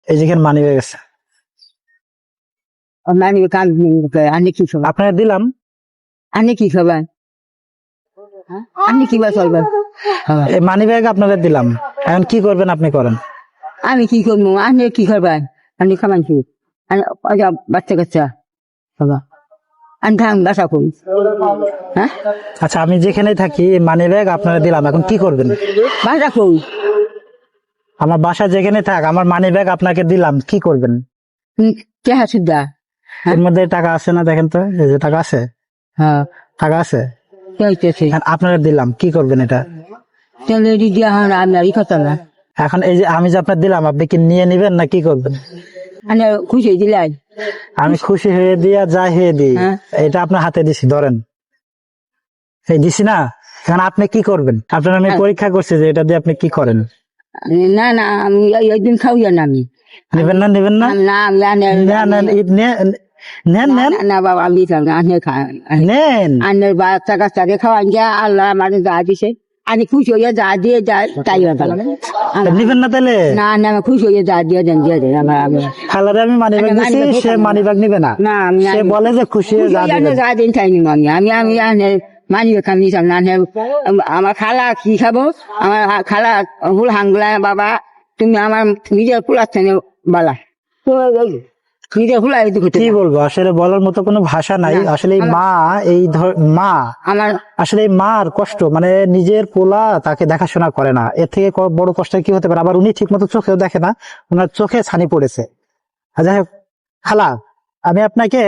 এই যেখানে money bag আছে মানে কাল আনি কি সবাই আপনারা দিলাম, আনি কি সবাই আপনি কি বা চলবেন এই মানি ব্যাগ আপনাদের দিলাম, এখন কি করবেন আপনি করেন। আমি কি করবো আপনি কি করবেন আপনি খামান কি বাচ্চা কাচ্চা বাবা আমি থাম বাসা করি হ্যাঁ আচ্ছা আমি যেখানে থাকি মানি ব্যাগ আপনারা দিলাম, এখন কি করবেন। বাসা করি আমার বাসা যেখানে থাক, আমার মানি ব্যাগ আপনাকে দিলাম, কি করবেন। কে হাসিদা এর মধ্যে টাকা আছে না, দেখেন তো, এই যে টাকা আছে, হ্যাঁ টাকা আছে, কে হইতেছে এখন আপনারা দিলাম, কি করবেন এটা। তাহলে দিয়া হন আপনার ই কথা না এখন এই যে আমি যে আপনার দিলাম, আপনি কি নিয়ে নিবেন না কি করবেন। আমি খুশি দিলাই আমি খুশি হয়ে দিয়া যা হয়ে দিই, হ্যাঁ। এটা আপনার হাতে দিছি, ধরেন এই দিছি না, এখন আপনি কি করবেন। আপনার আমি পরীক্ষা করছি যে এটা দিয়ে আপনি কি করেন। না না আমি একদিন খাওয়া না আমি নেবেন না, নেবেন না, না নেন নেন না বাবা আমি আনে খাই নেন। আনের বাচ্চা কাচ্চাকে খাওয়ান যা আল্লাহ আমার যা দিছে আমি খুশি হয়ে যা দিয়ে যায় তাই নিবেন না তাহলে। না না আমি খুশি হয়ে যা দিয়ে দেন দিয়ে দেন আমার খালারে আমি মানি ব্যাগ দিছি, সে মানি ব্যাগ নিবে না, না আমি সে বলে যে খুশি হয়ে যা দিবেন। যা দিন চাইনি আমি আমি আমি আনে মানি খাম নিতাম না আমার খালা কি খাবো আমার খালা হুল হাঙ্গুলা বাবা তুমি আমার নিজের ফুলাচ্ছে বালা নিজের ফুলাই কি বলবো, আসলে বলার মতো কোনো ভাষা নাই। আসলে এই মা, মা আমার আসলে এই মার কষ্ট, মানে নিজের পোলা তাকে দেখাশোনা করে না, এর থেকে বড় কষ্ট কি হতে পারে। আবার উনি ঠিক মতো চোখেও দেখে না, ওনার চোখে ছানি পড়েছে। যাই হোক খালা, আমি আপনাকে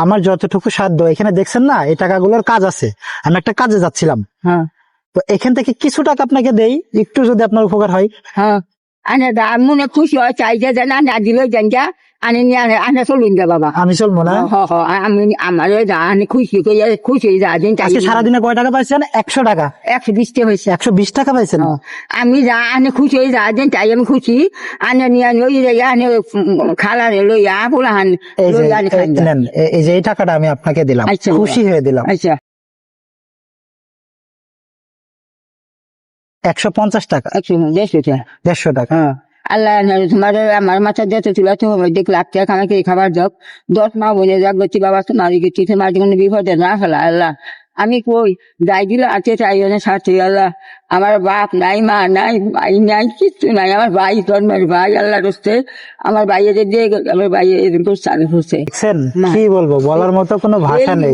আমার যতটুকু সাধ্য, এখানে দেখছেন না এই টাকাগুলোর কাজ আছে, আমি একটা কাজে যাচ্ছিলাম, হ্যাঁ তো এখান থেকে কিছু টাকা আপনাকে দেই, একটু যদি আপনার উপকার হয়। হ্যাঁ আনে মনে খুশি হয় চাই যে না না দিলে যান যা আনে নিয়ে আনে চলুন যা বাবা আমি চলবো না। আমি আমার আনে খুশি খুশি যা দিন আজকে সারাদিনে কয় টাকা পাইছেন। 100 টাকা, 120 হয়েছে 120 টাকা পাইছেন। আমি যা আনে খুশি হয়ে যা দিন তাই আমি খুশি আনে নিয়ে লই আনে খালারে লইয়া পোলাহান এই যে লইয়া আনে খাই নেন, এই যে এই টাকাটা আমি আপনাকে দিলাম, আচ্ছা, খুশি হয়ে দিলাম। আচ্ছা 150 টাকা, 150 টাকা। হ্যাঁ আল্লাহ তোমার আমার মাথা যেতে তুলে তো দেখলে আত্মীয় আমাকে খাবার যাক 10 মা বলে যাক গতি বাবা তোমার গেছি তোমার কোনো বিপদে না ফেলা আল্লাহ আমি কই যাই দিল আছে চাই সাথে আল্লাহ আমার বাপ নাই মা নাই ভাই নাই কিচ্ছু নাই আমার ভাই জন্মের ভাই আল্লাহ রস্তে আমার ভাইয়ের দিয়ে আমার ভাইয়ের এরকম চালু হচ্ছে দেখছেন, কি বলবো, বলার মতো কোনো ভাষা নেই।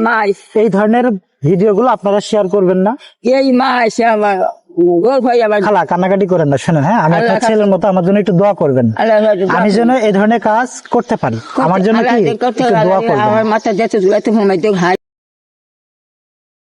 মা এই ধরনের ভিডিও গুলো আপনারা শেয়ার করবেন না। এই মা এসে আমার খালা কান্নাকাটি করেন না, শোনেন, হ্যাঁ আমি আপনার ছেলের মতো, আমার জন্য একটু দোয়া করবেন, আমি যেন এই ধরনের কাজ করতে পারি, আমার জন্য কি একটু দোয়া করবেন। আমার মাথা যেতে